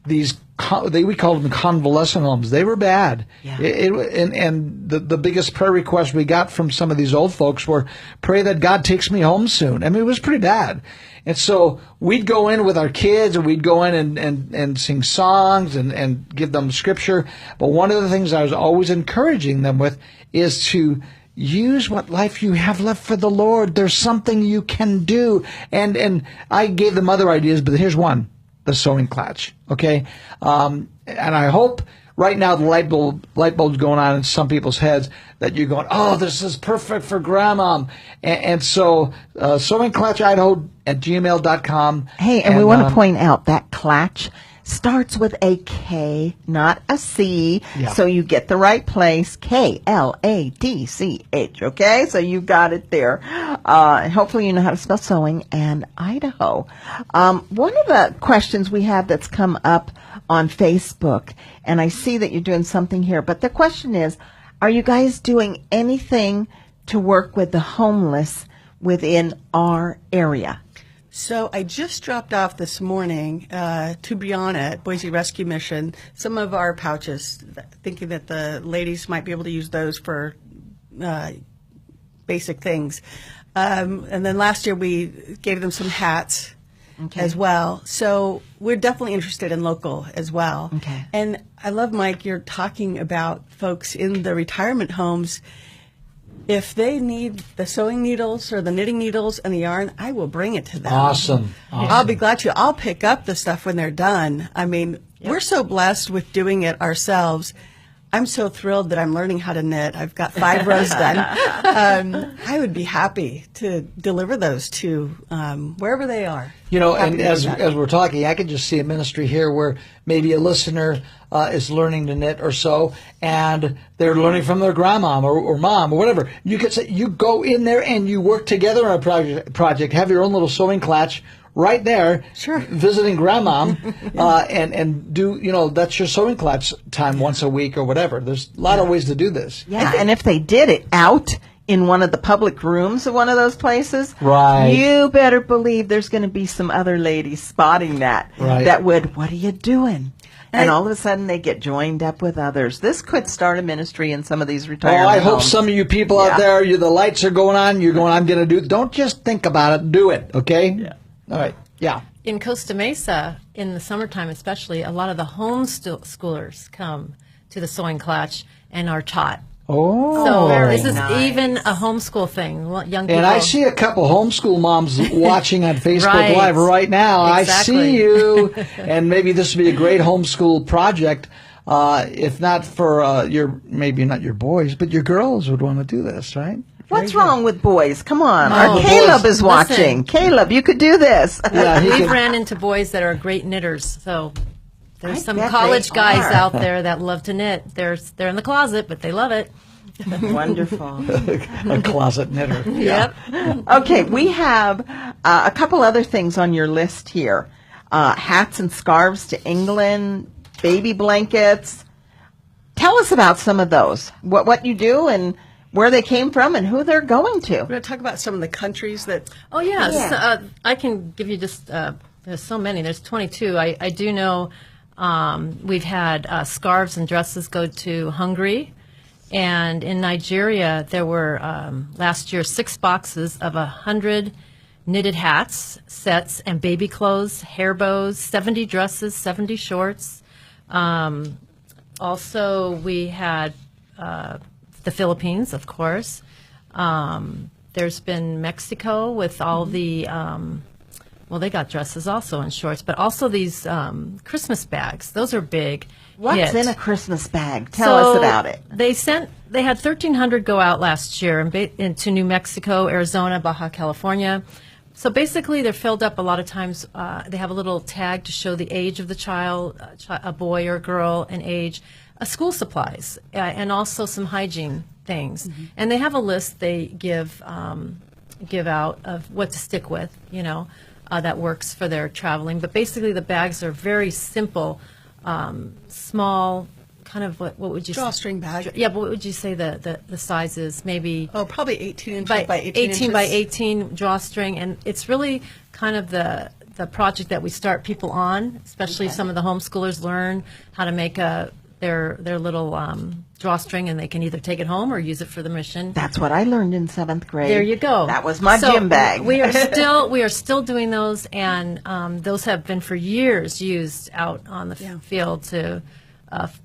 B: we called them convalescent homes. They were bad.
C: Yeah.
B: And the biggest prayer request we got from some of these old folks were, pray that God takes me home soon. I mean, it was pretty bad. And so we'd go in with our kids, and we'd go in and sing songs and give them scripture. But one of the things I was always encouraging them with is to use what life you have left for the Lord. There's something you can do. And I gave them other ideas, but here's one. The Sewing Klatch, okay? And I hope right now the light bulb's going on in some people's heads that you're going, oh, this is perfect for grandma. And so Sewing Klatch Idaho at gmail.com.
C: Hey, and we want to point out that Klatch starts with a K, not a C, so you get the right place. Klatch, okay? So you got it there. And hopefully you know how to spell sewing and Idaho. One of the questions we have that's come up on Facebook, and I see that you're doing something here, but the question is, are you guys doing anything to work with the homeless within our area?
E: So I just dropped off this morning to Brianna at Boise Rescue Mission some of our pouches, thinking that the ladies might be able to use those for basic things. And then last year we gave them some hats as well. So we're definitely interested in local as well.
C: Okay.
E: And I love, Mike, you're talking about folks in the retirement homes. If they need the sewing needles or the knitting needles and the yarn, I will bring it to them.
B: Awesome.
E: I'll be glad to. I'll pick up the stuff when they're done. I mean, we're so blessed with doing it ourselves. I'm so thrilled that I'm learning how to knit. I've got 5 rows done. I would be happy to deliver those to wherever they are.
B: And as we're talking, I can just see a ministry here where maybe a listener is learning to knit or sew, and they're learning from their grandmom or mom or whatever. You could say, you go in there and you work together on a project, have your own little sewing Klatch right there, visiting grandmom, and do, that's your sewing Klatch time once a week or whatever. There's a lot of ways to do this.
C: Yeah, and if they did it out in one of the public rooms of one of those places, you better believe there's going to be some other ladies spotting that. That would, what are you doing? And all of a sudden they get joined up with others. This could start a ministry in some of these retirement
B: I hope
C: homes.
B: some of you people out there, the lights are going on, you're going, I'm going to do it. Don't just think about it, do it, okay? Yeah. All right, yeah.
D: In Costa Mesa, in the summertime especially, a lot of the homeschoolers come to the Sewing Klatch and are taught.
B: Oh,
D: so this is
C: nice.
D: Even a homeschool thing. Young people.
B: And I see a couple homeschool moms watching on Facebook Live right now.
D: Exactly.
B: I see you. And maybe this would be a great homeschool project. If not for maybe not your boys, but your girls would want to do this, right?
C: What's wrong with boys? Come on.
D: Oh,
C: Our
D: the
C: Caleb
B: boys.
C: is watching.
D: Listen.
C: Caleb, you could do this.
B: Yeah, he
D: We've
B: can-
D: ran into boys that are great knitters. So there's
C: I
D: some
C: bet
D: college
C: they
D: guys
C: are.
D: out there that love to knit. They're in the closet, but they love it.
C: Wonderful.
B: a closet knitter.
D: Yep.
C: Okay, we have a couple other things on your list here. Hats and scarves to England, baby blankets. Tell us about some of those. What you do and where they came from and who they're going to.
E: We're going to talk about some of the countries that.
D: Oh, yes.
C: Yeah.
D: I can give you just, there's so many. There's 22. I do know we've had scarves and dresses go to Hungary. And in Nigeria, there were last year 6 boxes of 100 knitted hats, sets, and baby clothes, hair bows, 70 dresses, 70 shorts. Also, we had the Philippines, of course. There's been Mexico with all the, well, they got dresses also and shorts, but also these Christmas bags. Those are big.
C: What's
D: hit.
C: in a Christmas bag? Tell us about it.
D: They had 1,300 go out last year into New Mexico, Arizona, Baja California. So basically, they're filled up a lot of times. They have a little tag to show the age of the child, a boy or girl, and age, school supplies, and also some hygiene things.
C: Mm-hmm.
D: And they have a list they give out of what to stick with, that works for their traveling. But basically, the bags are very simple, small, kind of what would you
E: Drawstring bag.
D: Yeah, but what would you say the size is? Maybe
E: Oh, probably 18 inches by 18 inches.
D: by 18 drawstring, and it's really kind of the project that we start people on, especially some of the homeschoolers learn how to make their little drawstring, and they can either take it home or use it for the mission.
C: That's what I learned in 7th grade.
D: There you go.
C: That was my
D: So
C: gym bag.
D: we are still doing those, and those have been for years used out on the field to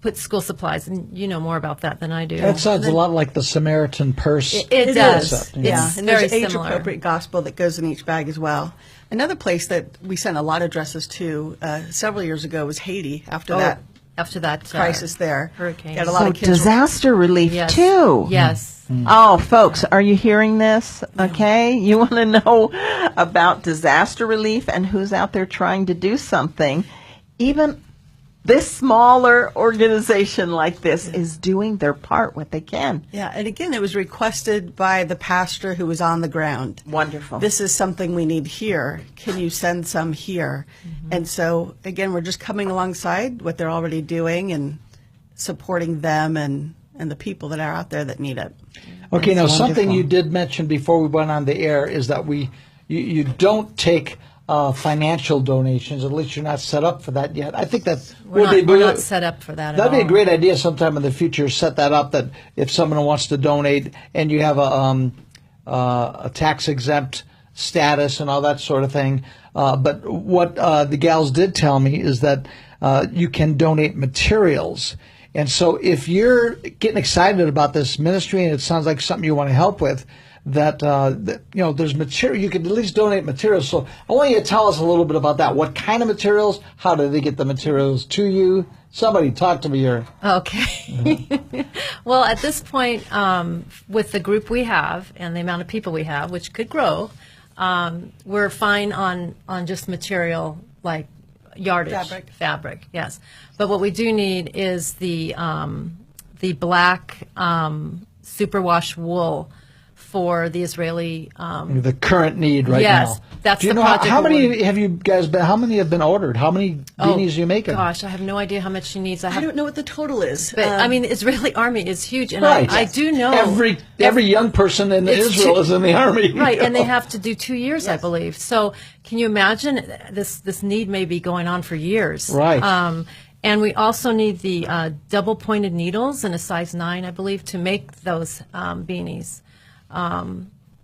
D: put school supplies, and you know more about that than I do.
B: That sounds a lot like the Samaritan purse.
D: It does.
B: concept,
E: Yeah,
D: It's
E: and
D: very
E: there's
D: similar.
E: age-appropriate gospel that goes in each bag as well. Another place that we sent a lot of dresses to several years ago was Haiti.
D: After that
E: Crisis there,
D: hurricane.
E: Got a lot
C: So
E: of kids.
C: disaster relief
D: Yes.
C: too.
D: Yes.
C: Oh, folks, are you hearing this? Okay, you want to know about disaster relief and who's out there trying to do something. Even this smaller organization like this is doing their part, what they can.
E: Yeah, and again, it was requested by the pastor who was on the ground.
C: Wonderful.
E: This is something we need here. Can you send some here? And so, again, we're just coming alongside what they're already doing and supporting them and the people that are out there that need it.
B: Okay, now
C: That's
B: something
C: wonderful.
B: you did mention before we went on the air is that you don't take financial donations. At least you're not set up for that yet. I think that
D: We're not set up for that at all.
B: That'd be a great idea sometime in the future. Set that up that if someone wants to donate and you have a tax exempt status and all that sort of thing. But what the gals did tell me is that you can donate materials. And so if you're getting excited about this ministry and it sounds like something you want to help with, that there's material, you can at least donate materials. So I want you to tell us a little bit about that. What kind of materials? How do they get the materials to you? Somebody talk to me here.
D: Okay. Well, at this point, with the group we have and the amount of people we have, which could grow, we're fine on just material like yardage. Fabric, yes. But what we do need is the black superwash wool for the Israeli.
B: The current need right now.
D: Yes, that's
B: Do you
D: the
B: know
D: project
B: how
D: we're
B: many
D: working-
B: have you guys been? How many have been ordered? How many beanies are you making?
D: Gosh, I have no idea how much she needs.
E: I don't know what the total is.
D: But I mean, the Israeli army is huge, and
B: Right.
D: I do know
B: Every young person in
D: It's
B: Israel
D: too-
B: is in the army.
D: right, and they have to do 2 years, I believe. So, can you imagine this need may be going on for years?
B: Right.
D: And we also need the double pointed needles in a size 9, I believe, to make those beanies.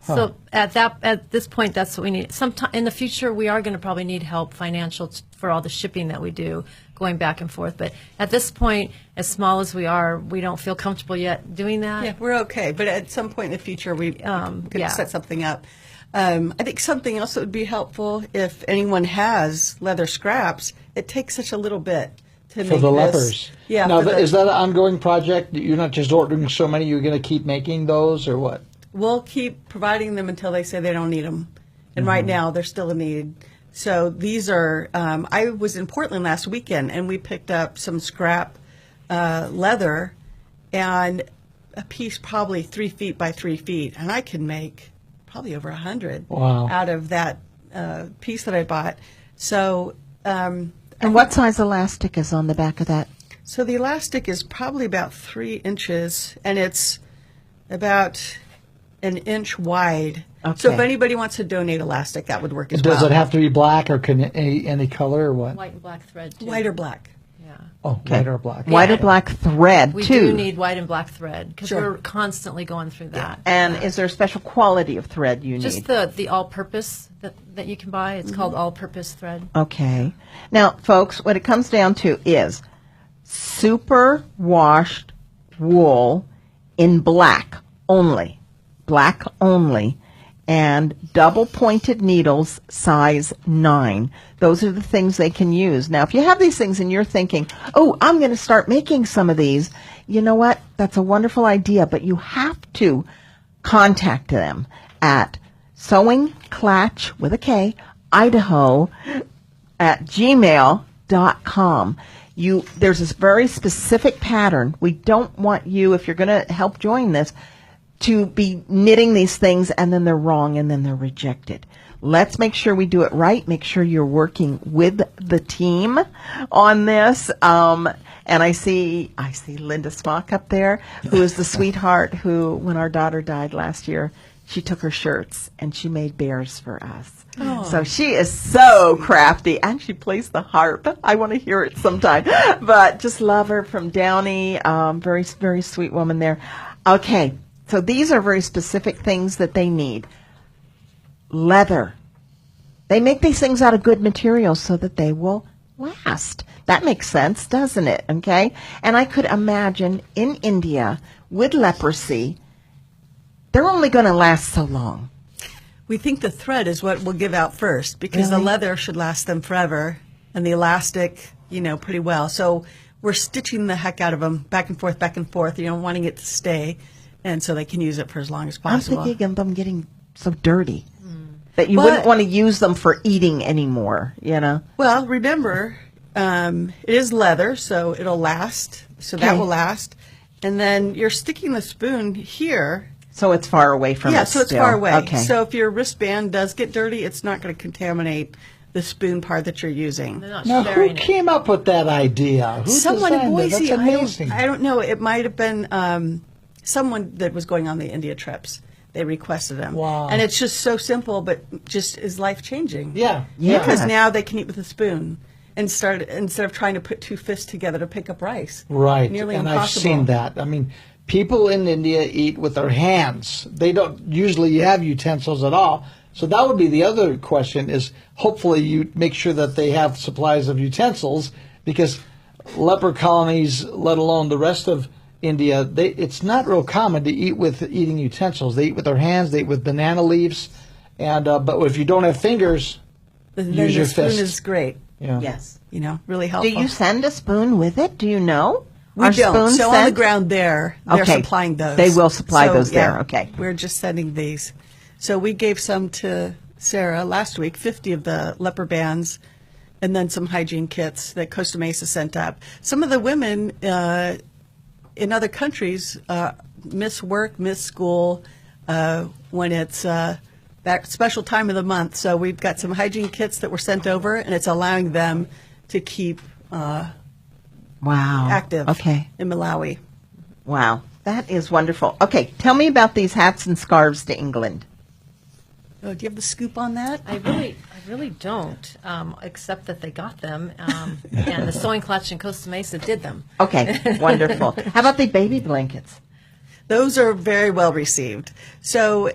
D: So at this point, that's what we need. Sometime in the future, we are going to probably need help financial for all the shipping that we do, going back and forth. But at this point, as small as we are, we don't feel comfortable yet doing that.
E: Yeah, we're okay. But at some point in the future, we could
D: yeah.
E: set something up. I think something else that would be helpful if anyone has leather scraps, it takes such a little bit to
B: For
E: make
B: the
E: this.
B: lepers.
E: Yeah.
B: Now,
E: for the-
B: is that an ongoing project? You're not just ordering so many. You're going to keep making those, or what?
E: we'll keep providing them until they say they don't need them. And right now, they're still a need. So these are, I was in Portland last weekend, and we picked up some scrap leather and a piece probably 3 feet by 3 feet. And I can make probably over 100
B: Wow.
E: out of that piece that I bought. So,
C: And what size elastic is on the back of that?
E: so the elastic is probably about 3 inches, and it's about an inch wide. So if
C: Okay.
E: anybody wants to donate elastic, that would work as well.
B: Does it have to be black, or can any color, or what?
D: White and black thread, too.
E: White or black?
D: Yeah.
B: Oh, white or black.
C: White or black thread,
D: We
C: too.
D: do need white and black thread because
E: Sure.
D: we're constantly going through that.
C: And is there a special quality of thread you
D: Just
C: need?
D: the all-purpose that you can buy. It's called all-purpose thread.
C: Okay. Now, folks, what it comes down to is super washed wool in black only, and double pointed needles size 9. Those are the things they can use. Now, if you have these things and you're thinking, oh, I'm going to start making some of these, you know what? That's a wonderful idea, but you have to contact them at Sewing Klatch with a K, Idaho at gmail.com. There's this very specific pattern. We don't want you, if you're going to help join this, to be knitting these things and then they're wrong and then they're rejected. Let's make sure we do it right. Make sure you're working with the team on this. And I see Linda Smock up there, who is the sweetheart who, when our daughter died last year, she took her shirts and she made bears for us. So she is so crafty, and she plays the harp. I want to hear it sometime. But just love her from Downey. Very, very sweet woman there. Okay, so these are very specific things that they need. Leather. They make these things out of good materials so that they will last. That makes sense, doesn't it? Okay? And I could imagine in India with leprosy, they're only going to last so long.
E: We think the thread is what will give out first because the
C: Really?
E: leather should last them forever and the elastic, pretty well. So we're stitching the heck out of them back and forth, wanting it to stay, and so they can use it for as long as possible.
C: I'm thinking of them getting so dirty that you
E: But-
C: wouldn't want to use them for eating anymore,
E: Well, remember, it is leather, so it'll last. So that
C: Okay.
E: will last. And then you're sticking the spoon here.
C: So it's far away from
E: Yeah,
C: it
E: so it's
C: still.
E: far away.
C: Okay.
E: So if your wristband does get dirty, it's not going to contaminate the spoon part that you're using.
D: They're not
B: Now, who
D: sharing it.
B: came up with that idea? Who
E: Someone in
B: designed it?
E: Boise.
B: That's amazing.
E: I don't know. It might have been someone that was going on the India trips. They requested them.
B: Wow.
E: And it's just so simple, but just is life changing.
B: Yeah.
E: Because now they can eat with a spoon instead of trying to put two fists together to pick up rice.
B: Right,
E: Nearly
B: and
E: impossible.
B: I've seen that. I mean, people in India eat with their hands. They don't usually have utensils at all. So that would be the other question is hopefully you make sure that they have supplies of utensils because leper colonies, let alone the rest of India, it's not real common to eat with eating utensils. They eat with their hands, they eat with banana leaves, and but if you don't have fingers,
E: Then
B: use
E: the
B: your
E: spoon
B: fists.
E: is great.
B: Yeah.
C: Yes.
E: Really
C: Do
E: helpful.
C: you send a spoon with it? Do you know?
E: We
C: Are
E: don't.
C: spoons
E: So on the
C: sent?
E: ground there, they're
C: Okay.
E: supplying those.
C: They will supply
E: So,
C: those there.
E: yeah,
C: Okay.
E: We're just sending these. So we gave some to Sarah last week, 50 of the leper bands, and then some hygiene kits that Costa Mesa sent up. Some of the women in other countries miss work, miss school when it's that special time of the month. So we've got some hygiene kits that were sent over, and it's allowing them to keep
C: Wow.
E: active
C: Okay.
E: in Malawi.
C: Wow. That is wonderful. Okay, tell me about these hats and scarves to England.
E: Oh, do you have the scoop on that?
D: I really don't, except that they got them, and the Sewing Klatch in Costa Mesa did them.
C: Okay, wonderful. How about the baby blankets?
E: Those are very well received. So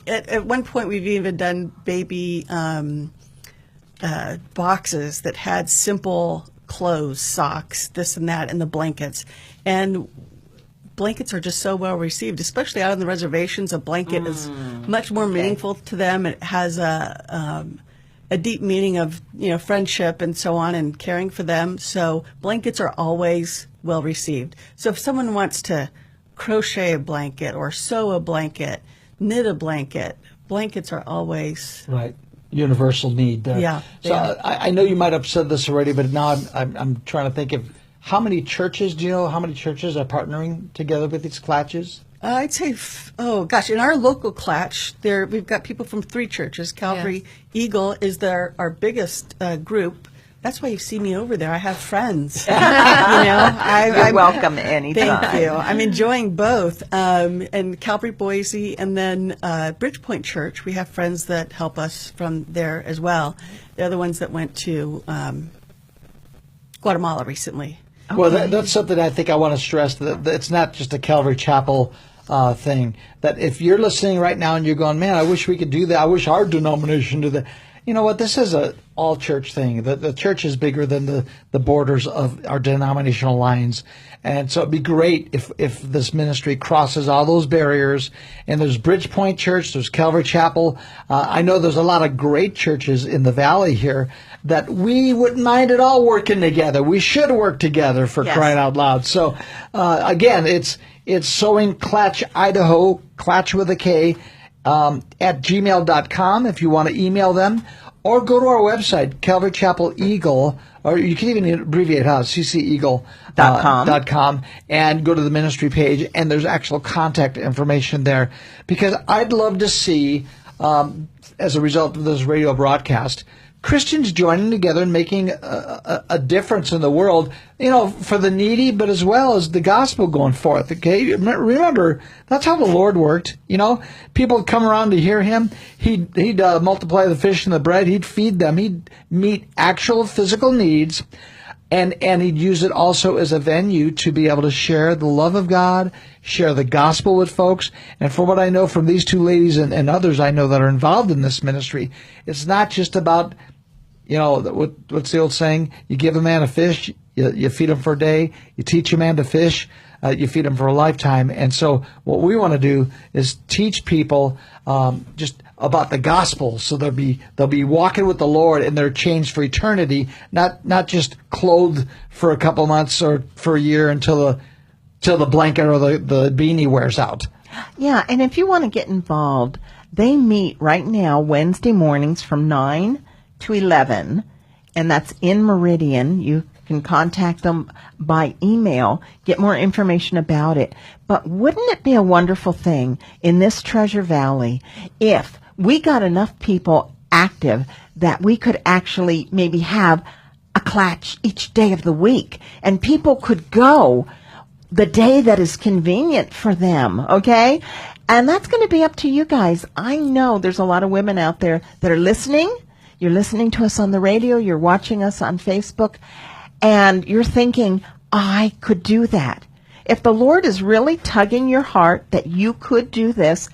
E: at one point, we've even done baby boxes that had simple clothes, socks, this and that, and the blankets. And blankets are just so well received, especially out on the reservations. A blanket is much more meaningful to them. It has a deep meaning of friendship and so on, and caring for them. So blankets are always well received. So if someone wants to crochet a blanket or sew a blanket, knit a blanket. Blankets are always
B: Right. Universal need there.
E: Yeah, they
B: So
E: are.
B: I know you might have said this already, but now I'm trying to think of how many churches, do you know how many churches are partnering together with these Klatches?
E: I'd say, in our local Klatch, we've got people from 3 churches. Calvary Eagle is our biggest group. That's why you see me over there. I have friends.
C: You're
E: I'm
C: welcome anytime.
E: Thank you. I'm enjoying both. And Calvary Boise and then Bridgepoint Church, we have friends that help us from there as well. They're the ones that went to Guatemala recently.
B: Well, that's something I think I want to stress, that it's not just a Calvary Chapel thing. That if you're listening right now and you're going, man, I wish we could do that. I wish our denomination did that. You know what? This is a all-church thing. The church is bigger than the borders of our denominational lines. And so it'd be great if this ministry crosses all those barriers. And there's Bridgepoint Church, there's Calvary Chapel. I know there's a lot of great churches in the valley here that we wouldn't mind at all working together. We should work together, for crying out loud. So, again, it's Sowing Klatch, Idaho, Klatch with a K, at gmail.com if you want to email them, or go to our website, Calvary Chapel Eagle, or you can even abbreviate cceagle.com, and go to the ministry page, and there's actual contact information there, because I'd love to see, as a result of this radio broadcast, Christians joining together and making a difference in the world, for the needy, but as well as the gospel going forth. Okay, remember, that's how the Lord worked. People would come around to hear Him. He'd multiply the fish and the bread. He'd feed them. He'd meet actual physical needs, and He'd use it also as a venue to be able to share the love of God, share the gospel with folks. And from what I know from these 2 ladies and others I know that are involved in this ministry, it's not just about, what's the old saying? You give a man a fish, you feed him for a day. You teach a man to fish, you feed him for a lifetime. And so what we want to do is teach people just about the gospel, so they'll be walking with the Lord and they're changed for eternity, not just clothed for a couple months or for a year until the blanket or the beanie wears out.
C: Yeah, and if you want to get involved, they meet right now Wednesday mornings from 9 to 11, and that's in Meridian. You can contact them by email, get more information about it. But wouldn't it be a wonderful thing in this Treasure Valley if we got enough people active that we could actually maybe have a Klatch each day of the week, and people could go the day that is convenient for them, okay? And that's going to be up to you guys. I know there's a lot of women out there that are listening. You're listening to us on the radio. You're watching us on Facebook. And you're thinking, I could do that. If the Lord is really tugging your heart that you could do this,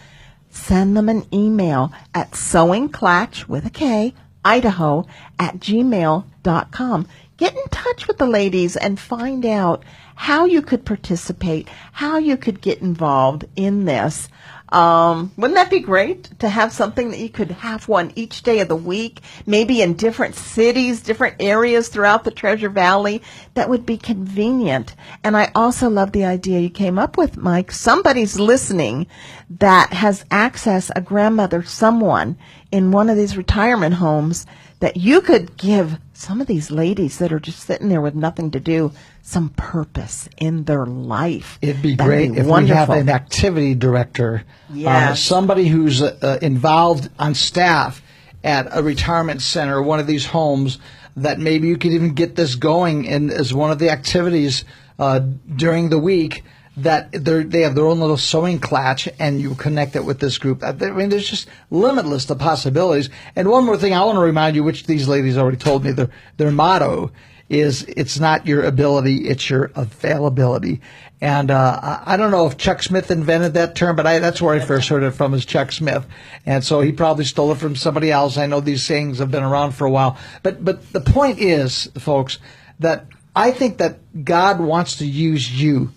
C: send them an email at sowingklatch with a K, Idaho, at gmail.com. Get in touch with the ladies and find out how you could participate, how you could get involved in this. Wouldn't that be great to have something that you could have one each day of the week, maybe in different cities, different areas throughout the Treasure Valley that would be convenient? And I also love the idea you came up with, Mike. Somebody's listening that has access, a grandmother, someone in one of these retirement homes, that you could give some of these ladies that are just sitting there with nothing to do some purpose in their life.
B: It'd be
C: That'd
B: great
C: be
B: if
C: wonderful.
B: we have an activity director,
C: Yes.
B: somebody who's involved on staff at a retirement center, one of these homes, that maybe you could even get this going in as one of the activities during the week, that they have their own little sewing Klatch, and you connect it with this group. I mean, there's just limitless the possibilities. And one more thing I want to remind you, which these ladies already told me, their motto is, it's not your ability, it's your availability. And I don't know if Chuck Smith invented that term, but that's where I first heard it from, is Chuck Smith. And so he probably stole it from somebody else. I know these sayings have been around for a while. But the point is, folks, that I think that God wants to use you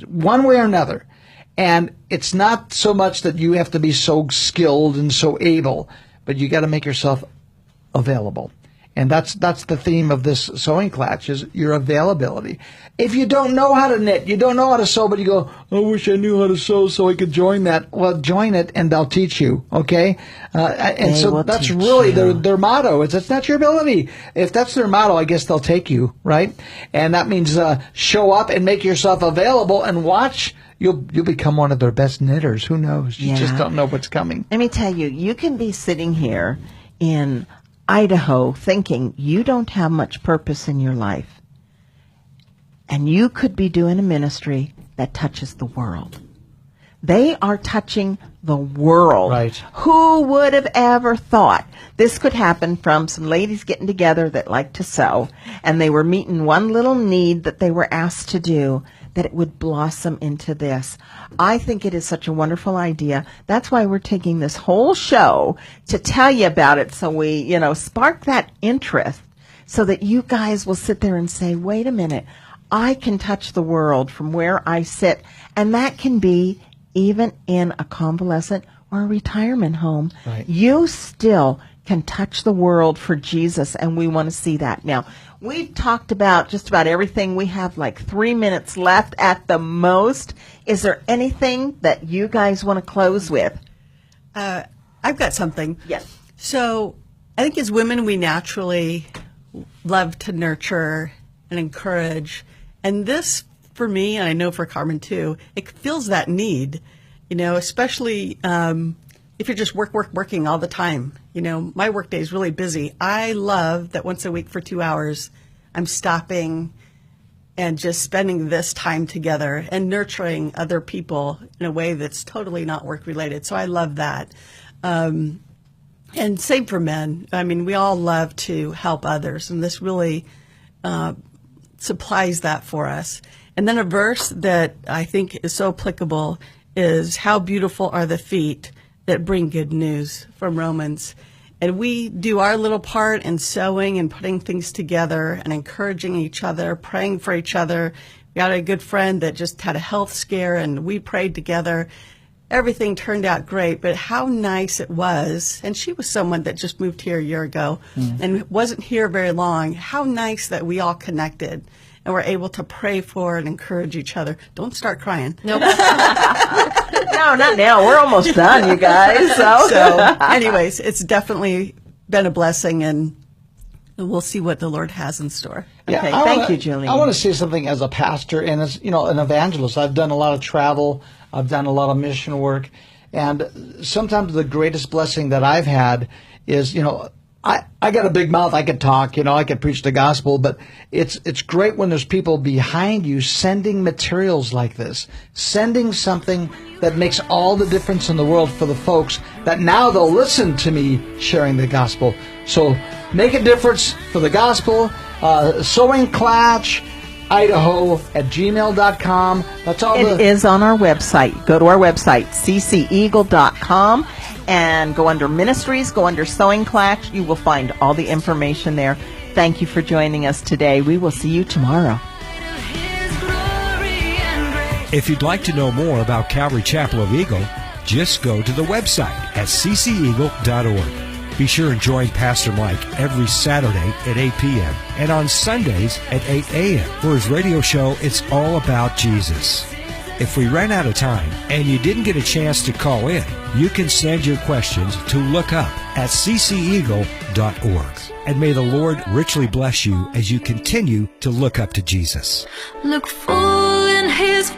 B: one way or another. And it's not so much that you have to be so skilled and so able, but you got to make yourself available. And that's the theme of this sewing Klatch, is your availability. If you don't know how to knit, you don't know how to sew, but you go, I wish I knew how to sew so I could join that. Well, join it and they'll teach you, okay? And
C: They
B: so
C: will
B: that's
C: teach
B: really
C: you.
B: their motto. It's not your ability. If that's their motto, I guess they'll take you, right? And that means show up and make yourself available and watch. You'll become one of their best knitters. Who knows? You just don't know what's coming.
C: Let me tell you, you can be sitting here in Idaho thinking you don't have much purpose in your life. And you could be doing a ministry that touches the world. They are touching the world.
B: Right.
C: Who would have ever thought this could happen from some ladies getting together that like to sew, and they were meeting one little need that they were asked to do, that it would blossom into this. I think it is such a wonderful idea. That's why we're taking this whole show to tell you about it, so we, spark that interest, so that you guys will sit there and say, wait a minute, I can touch the world from where I sit. And that can be even in a convalescent or a retirement home.
B: Right.
C: You still can touch the world for Jesus, and we want to see that. Now, we've talked about just about everything. We have like 3 minutes left at the most. Is there anything that you guys want to close with?
E: I've got something.
C: Yes.
E: So I think as women, we naturally love to nurture and encourage. And this, for me, and I know for Carmen too, it fills that need, especially if you're just working all the time. My work day is really busy. I love that once a week for 2 hours, I'm stopping and just spending this time together and nurturing other people in a way that's totally not work related. So I love that. And same for men. I mean, we all love to help others, and this really supplies that for us. And then a verse that I think is so applicable is, how beautiful are the feet that bring good news, from Romans. And we do our little part in sewing and putting things together and encouraging each other, praying for each other. We had a good friend that just had a health scare, and we prayed together. Everything turned out great, but how nice it was. And she was someone that just moved here a year ago and wasn't here very long. How nice that we all connected and were able to pray for and encourage each other. Don't start crying.
D: Nope.
C: No, not now. We're almost done, you guys.
E: So anyways, it's definitely been a blessing, and we'll see what the Lord has in store.
C: Okay, thank you, Julie.
B: I want to say something as a pastor and as an evangelist. I've done a lot of travel. I've done a lot of mission work, and sometimes the greatest blessing that I've had is I got a big mouth. I could talk. I could preach the gospel, but it's great when there's people behind you sending materials like this, sending something that makes all the difference in the world for the folks that now they'll listen to me sharing the gospel. So make a difference for the gospel. Sewing Klatch, Idaho@gmail.com. That's all.
C: It is on our website. Go to our website, cceagle.com, and go under ministries, go under Sewing Klatch. You will find all the information there. Thank you for joining us today. We will see you tomorrow.
A: If you'd like to know more about Calvary Chapel of Eagle, just go to the website at cceagle.org. Be sure and join Pastor Mike every Saturday at 8 p.m. and on Sundays at 8 a.m. for his radio show, It's All About Jesus. If we ran out of time and you didn't get a chance to call in, you can send your questions to lookup at cceagle.org. And may the Lord richly bless you as you continue to look up to Jesus.
F: Look full in His